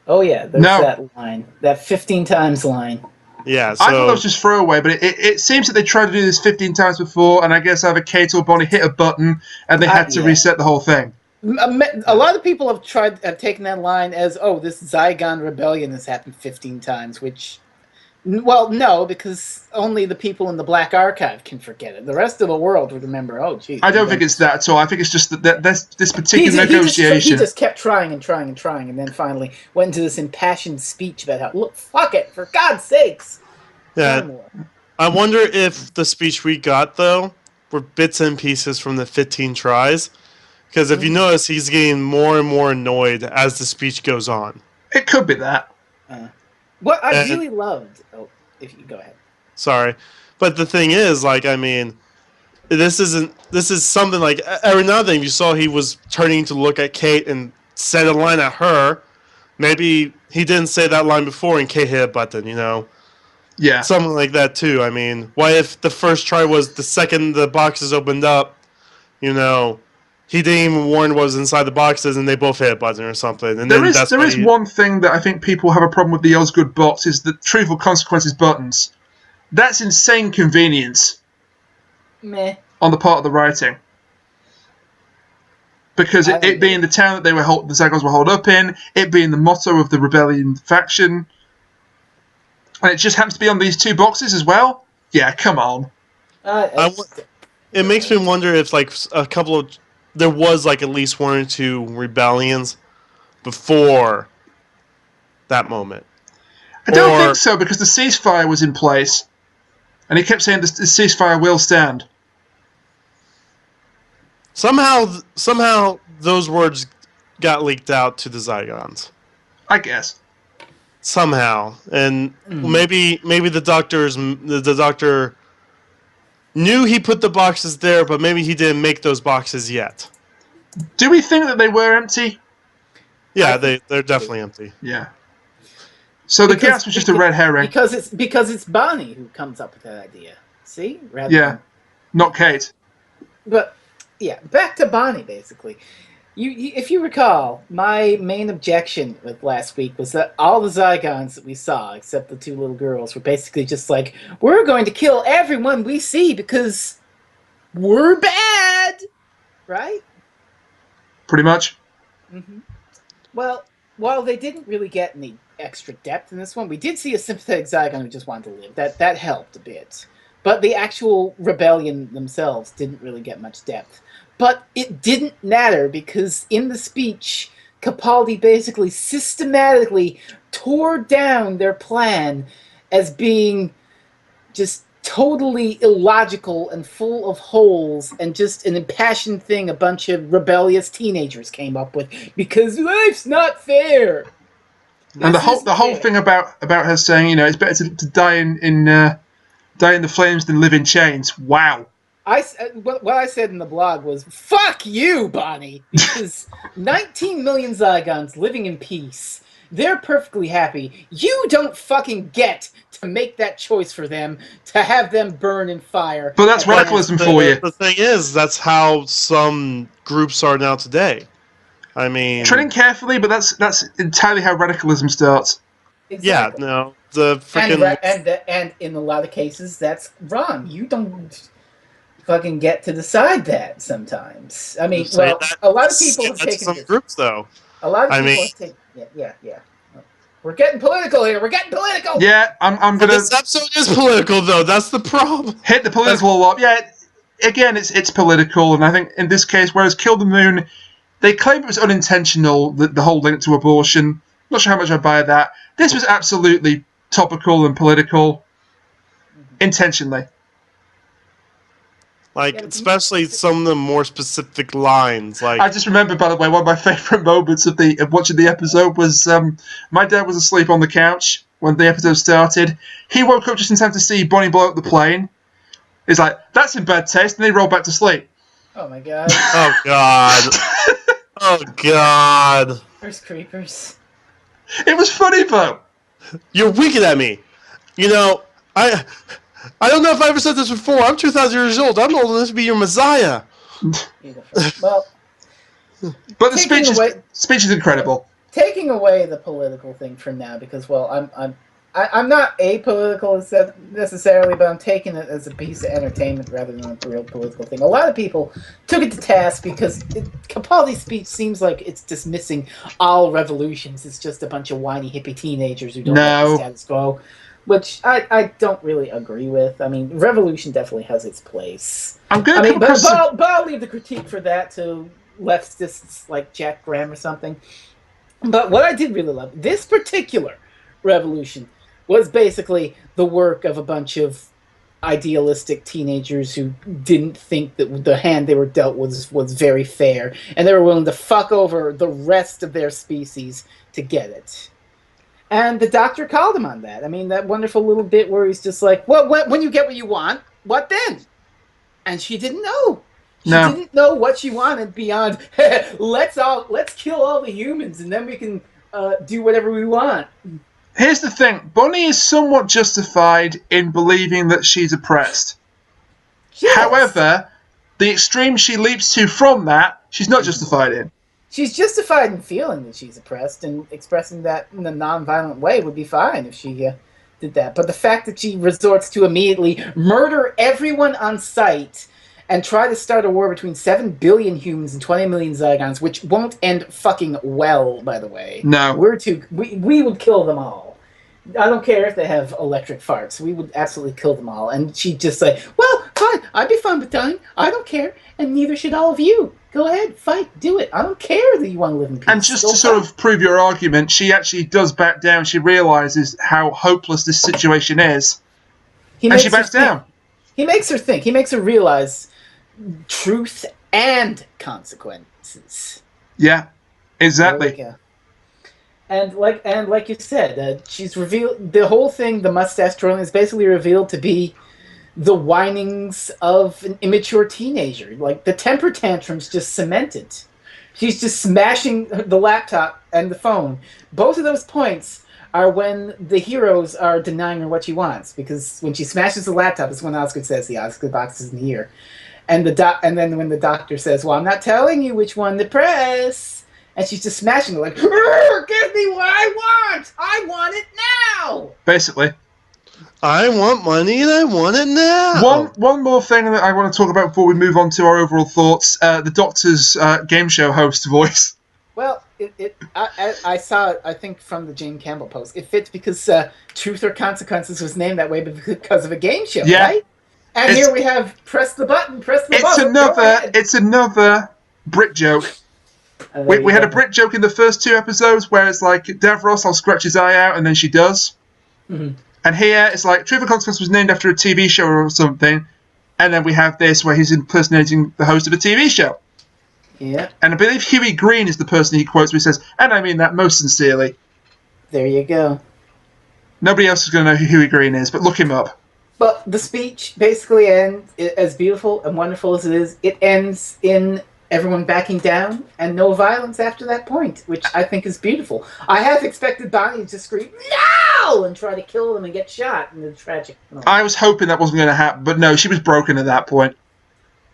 Oh yeah, there's that line. That 15 times line. Yeah, so... I thought that was just throwaway, but it seems that they tried to do this 15 times before, and I guess either Kate or Bonnie hit a button, and they had to reset the whole thing. A lot of people have taken that line as, oh, this Zygon rebellion has happened 15 times, which... Well, no, because only the people in the Black Archive can forget it. The rest of the world would remember, oh, geez. I don't think it's that at all. I think it's just that this particular negotiation... He just kept trying, and then finally went into this impassioned speech about how, look, fuck it, for God's sakes. Yeah, I wonder if the speech we got, though, were bits and pieces from the 15 tries. Because if you notice, he's getting more and more annoyed as the speech goes on. It could be that. What I really loved... Oh, if you go ahead. Sorry. But the thing is, this is something like... Every now and then you saw he was turning to look at Kate and said a line at her. Maybe he didn't say that line before and Kate hit a button, Yeah. Something like that, too. I mean, why if the first try was the second the boxes opened up, he didn't even warn what was inside the boxes, and they both hit a button or something. And there is one thing that I think people have a problem with the Osgood box is the Truthful Consequences buttons. That's insane convenience. Meh. On the part of the writing. Because it being the town that the Zygons were holed up in, it being the motto of the rebellion faction, and it just happens to be on these two boxes as well? Yeah, come on. It makes me wonder if, a couple of... There was at least one or two rebellions before that moment. I don't think so, because the ceasefire was in place, and he kept saying the ceasefire will stand. Somehow those words got leaked out to the Zygons. I guess. Somehow, and maybe the doctor knew he put the boxes there, but maybe he didn't make those boxes yet. Do we think that they were empty? Yeah, they're definitely empty. Yeah. So the gas was just a red herring. Because it's Bonnie who comes up with that idea. See? Not Kate. But yeah, back to Bonnie basically. If you recall, my main objection with last week was that all the Zygons that we saw, except the two little girls, were basically just like, we're going to kill everyone we see because we're bad, right? Pretty much. Mm-hmm. Well, while they didn't really get any extra depth in this one, we did see a sympathetic Zygon who just wanted to live. That helped a bit. But the actual rebellion themselves didn't really get much depth. But it didn't matter because in the speech, Capaldi basically systematically tore down their plan as being just totally illogical and full of holes and just an impassioned thing a bunch of rebellious teenagers came up with because life's not fair. And the whole thing about her saying, it's better to die in the flames than live in chains. Wow. What I said in the blog was, fuck you, Bonnie, because 19 million Zygons living in peace. They're perfectly happy. You don't fucking get to make that choice for them, to have them burn in fire. But that's radicalism for you. The thing is, that's how some groups are now today. I mean... Treading carefully, but that's entirely how radicalism starts. Exactly. Yeah, no. The freaking... And in a lot of cases, that's wrong. You don't fucking get to decide that sometimes. I mean, well, a lot of people have taken some groups, though. A lot of people have taken... Yeah. We're getting political here. We're getting political. Yeah, I'm gonna... This episode is political, though. That's the problem. Hit the political a lot. Yeah, again, it's political, and I think in this case, whereas Kill the Moon, they claim it was unintentional, the whole link to abortion. Not sure how much I buy that. This was absolutely topical and political, intentionally. Especially some of the more specific lines. I just remember, by the way, one of my favourite moments of watching the episode was my dad was asleep on the couch when the episode started. He woke up just in time to see Bonnie blow up the plane. He's like, "That's in bad taste," and he rolled back to sleep. Oh my god. Oh god. Oh god. First creepers. It was funny though. You're winking at me. I don't know if I ever said this before. I'm 2,000 years old. I'm old enough to be your messiah. Well, but the speech is incredible. Taking away the political thing from now, because I'm not apolitical necessarily, but I'm taking it as a piece of entertainment rather than a real political thing. A lot of people took it to task because Capaldi's speech seems like it's dismissing all revolutions. It's just a bunch of whiny hippie teenagers who don't like the status quo. Which I don't really agree with. I mean, revolution definitely has its place. But I'll leave the critique for that to leftists like Jack Graham or something. But what I did really love, this particular revolution was basically the work of a bunch of idealistic teenagers who didn't think that the hand they were dealt was very fair, and they were willing to fuck over the rest of their species to get it. And the doctor called him on that. I mean, that wonderful little bit where he's just like, well, when you get what you want, what then? And she didn't know. She didn't know what she wanted beyond, let's kill all the humans and then we can do whatever we want. Here's the thing. Bonnie is somewhat justified in believing that she's oppressed. Yes. However, the extreme she leaps to from that, she's not justified in. She's justified in feeling that she's oppressed, and expressing that in a non-violent way would be fine if she did that. But the fact that she resorts to immediately murder everyone on sight and try to start a war between 7 billion humans and 20 million Zygons, which won't end fucking well, by the way. No. We would kill them all. I don't care if they have electric farts. We would absolutely kill them all. And she'd just say, well, fine, I'd be fine with dying. I don't care, and neither should all of you. Go ahead, fight, do it. I don't care that you want to live in peace. And just to sort of prove your argument, she actually does back down. She realises how hopeless this situation is. And she backs down. He makes her think. He makes her realize truth and consequences. Yeah, exactly. And like you said, she's revealed the whole thing. The mustache twirling is basically revealed to be the whinings of an immature teenager. Like, the temper tantrums just cemented. She's just smashing the laptop and the phone. Both of those points are when the heroes are denying her what she wants. Because when she smashes the laptop, it's when Osgood says the Osgood box is in the ear. And then when the doctor says, well, I'm not telling you which one to press. And she's just smashing it like, give me what I want! I want it now! Basically. I want money and I want it now. One more thing that I want to talk about before we move on to our overall thoughts. The Doctor's game show host voice. Well, I saw it, I think, from the Jane Campbell post. It fits because Truth or Consequences was named that way because of a game show, right? And here we have press the button. It's another Brit joke. We had a Brit joke in the first 2 episodes where it's like, Davros, I'll scratch his eye out, and then she does. Mm-hmm. And here, it's like, Truth or Consequences was named after a TV show or something, and then we have this where he's impersonating the host of a TV show. Yeah. And I believe Huey Green is the person he quotes where he says, and I mean that most sincerely. There you go. Nobody else is going to know who Huey Green is, but look him up. But the speech basically ends, as beautiful and wonderful as it is, it ends in everyone backing down and no violence after that point, which I think is beautiful. I half expected Bonnie to scream, no! And try to kill them and get shot in the tragic moment. I was hoping that wasn't going to happen, but no, she was broken at that point.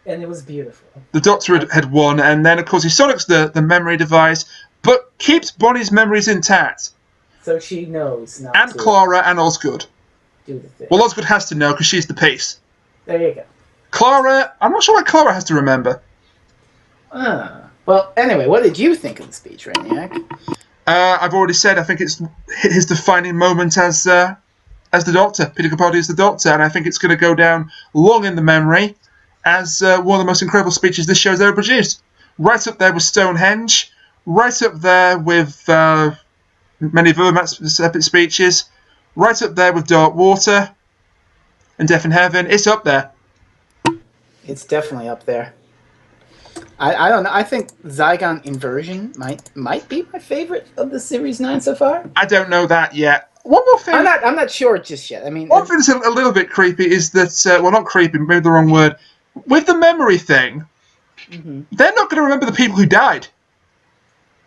And it was beautiful. The Doctor had won, and then, of course, he sonics the memory device, but keeps Bonnie's memories intact. So she knows not and to Clara and Osgood. do the thing. Well, Osgood has to know, because she's the piece. There you go. Clara, I'm not sure why Clara has to remember. Well, anyway, what did you think of the speech, Rainiac? I've already said I think it's his defining moment as the Doctor. Peter Capaldi is the Doctor, and I think it's going to go down long in the memory as one of the most incredible speeches this show's ever produced. Right up there with Stonehenge, right up there with many of Matt's epic speeches, right up there with Dark Water and Death in Heaven. It's up there. It's definitely up there. I don't know. I think Zygon Inversion might be my favorite of the Series 9 so far. I don't know that yet. One more thing. I'm not sure just yet. I mean, one thing that's a little bit creepy is that, well, not creepy, maybe the wrong word. With the memory thing, they're not going to remember the people who died.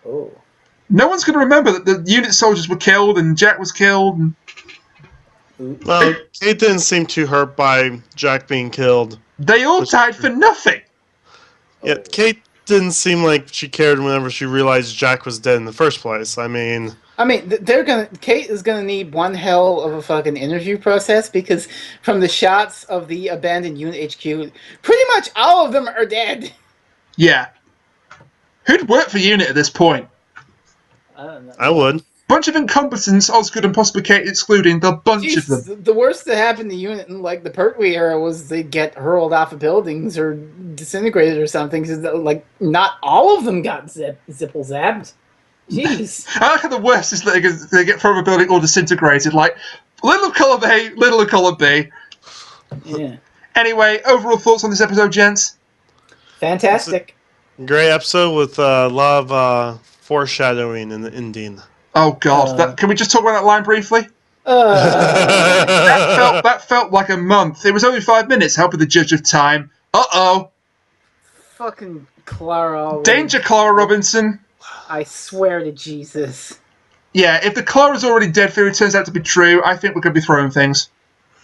Oh. No one's going to remember that the unit soldiers were killed and Jack was killed. Well, Kate didn't seem too hurt by Jack being killed. They all died for nothing. Yeah, Kate didn't seem like she cared whenever she realized Jack was dead in the first place. I mean, Kate is gonna need one hell of a fucking interview process, because from the shots of the abandoned unit HQ, pretty much all of them are dead. Yeah. Who'd work for unit at this point? I don't know. I would. Bunch of incompetents, Osgood and possibly Kate excluding, the bunch of them. The worst that happened to unit in like the Pertwee era was they get hurled off of buildings or disintegrated or something. Like not all of them got zipple zapped. Jeez. I like how the worst is that they get from a building or disintegrated. Like little column A, little column B. Yeah. Anyway, overall thoughts on this episode, gents? Fantastic. Great episode with a lot of foreshadowing in the ending. Oh God! Can we just talk about that line briefly? That felt like a month. It was only 5 minutes. Helping the judge of time. Fucking Clara. Already. Danger, Clara Robinson. I swear to Jesus. Yeah, if the Clara's already dead theory turns out to be true, I think we're going to be throwing things.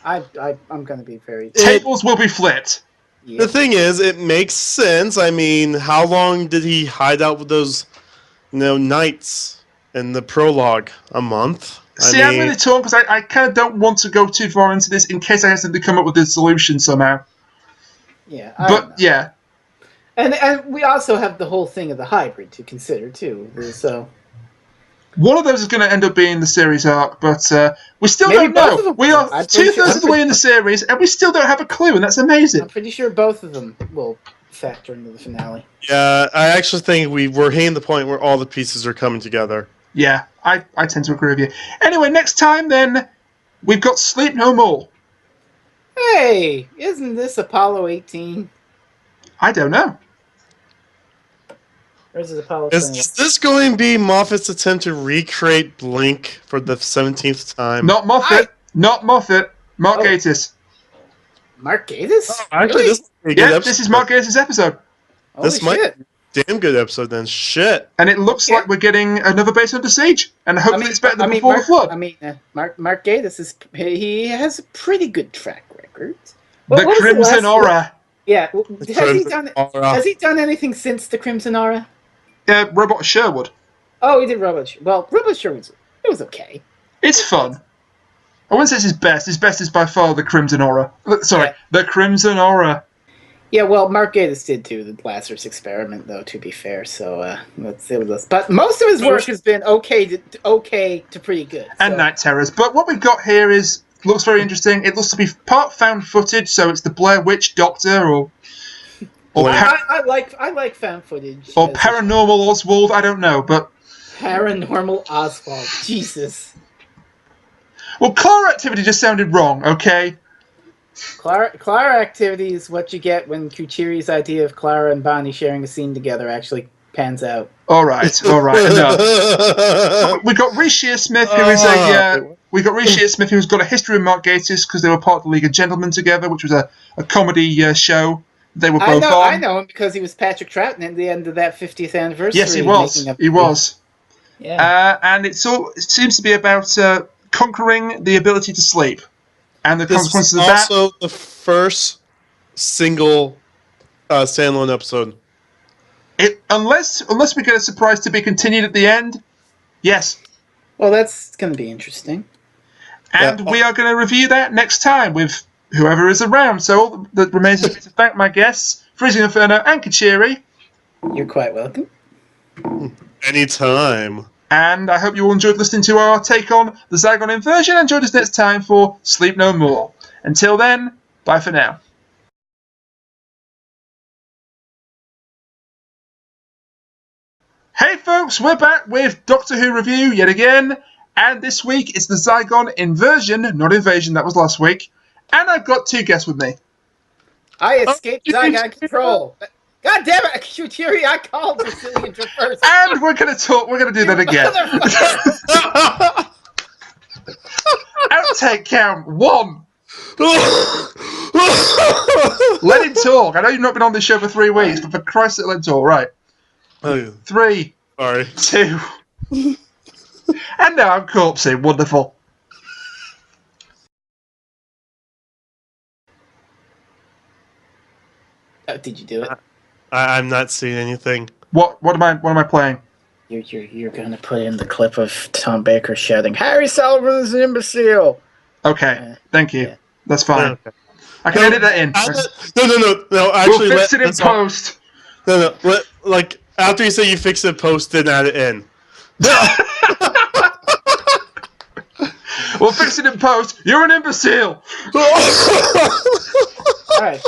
I'm going to be very. Tables will be flipped. Yeah. The thing is, it makes sense. I mean, how long did he hide out with those, knights? In the prologue, a month. I'm really torn because I kind of don't want to go too far into this in case I accidentally come up with a solution somehow. Yeah. Yeah. And we also have the whole thing of the hybrid to consider too. So one of those is going to end up being the series arc, but we still maybe don't both of know. them. We are 2/3 of the way in the series, and we still don't have a clue, and that's amazing. I'm pretty sure both of them will factor into the finale. Yeah, I actually think we're hitting the point where all the pieces are coming together. Yeah, I tend to agree with you. Anyway, next time then, we've got Sleep No More. Hey, isn't this Apollo 18? I don't know. Or is it Apollo Is 21? this going to be Moffat's attempt to recreate Blink for the 17th time? Not Moffat. Not Moffat. Mark Gatiss. Mark Gatiss? Actually, Really? this is a good episode. This is Mark Gatiss' episode. Holy this might- shit. damn good episode then. Shit. And it looks like we're getting another base under siege, and hopefully it's better than before the flood. Mark Gatiss he has a pretty good track record. The Crimson Aura. Yeah, has he done anything since the Crimson Aura? Robot Sherwood. Oh, he did Robot. Well, Robot Sherwood, it was okay. It's fun. I wouldn't say it's his best. His best is by far the Crimson Aura. Sorry, the Crimson Aura. Yeah, well, Mark Gatiss did too, the Lazarus Experiment, though, to be fair. So let's say with us. But most of his work has been okay to pretty good. And Night Terrors. But what we've got here looks very interesting. It looks to be part found footage, so it's the Blair Witch Doctor or I like found footage. Or Paranormal Oswald, I don't know, but Paranormal Oswald. Jesus. Well, Clara Activity just sounded wrong, okay? Clara Activity is what you get when Kuchiri's idea of Clara and Bonnie sharing a scene together actually pans out. All right, enough. We got Reece Shearsmith, who is Reece Shearsmith, who's got a history with Mark Gatiss because they were part of the League of Gentlemen together, which was a comedy show. They were both on. I know him because he was Patrick Troughton at the end of that 50th anniversary. Yes, he was. He was. Yeah. And it seems to be about conquering the ability to sleep. And the consequences of that. Also, the first single standalone episode. Unless we get a surprise to be continued at the end, yes. Well, that's going to be interesting. And we are going to review that next time with whoever is around. So all that remains is to thank my guests, FreezingInferno and Kuchiri. You're quite welcome. Anytime. And I hope you all enjoyed listening to our take on the Zygon Inversion and join us next time for Sleep No More. Until then, bye for now. Hey folks, we're back with Doctor Who Review yet again. And this week it's the Zygon Inversion, not Invasion, that was last week. And I've got two guests with me. I escaped Zygon control. God damn it, Kuchiri, I called Brazilian first. And we're going to do that again. Outtake count 1. Let him talk. I know you've not been on this show for 3 weeks, but for Christ's sake, let him talk. Right. 3. Sorry. 2. And now I'm corpsing. Wonderful. Did you do it? I'm not seeing anything. What am I playing? You're gonna put in the clip of Tom Baker shouting, "Harry Sullivan is an imbecile." Okay, thank you. Yeah. That's fine. Okay. I can edit that in. No. Actually, we'll fix it in post. No. Like after you say you fix it, post it, add it in. We'll fix it in post. You're an imbecile. All right.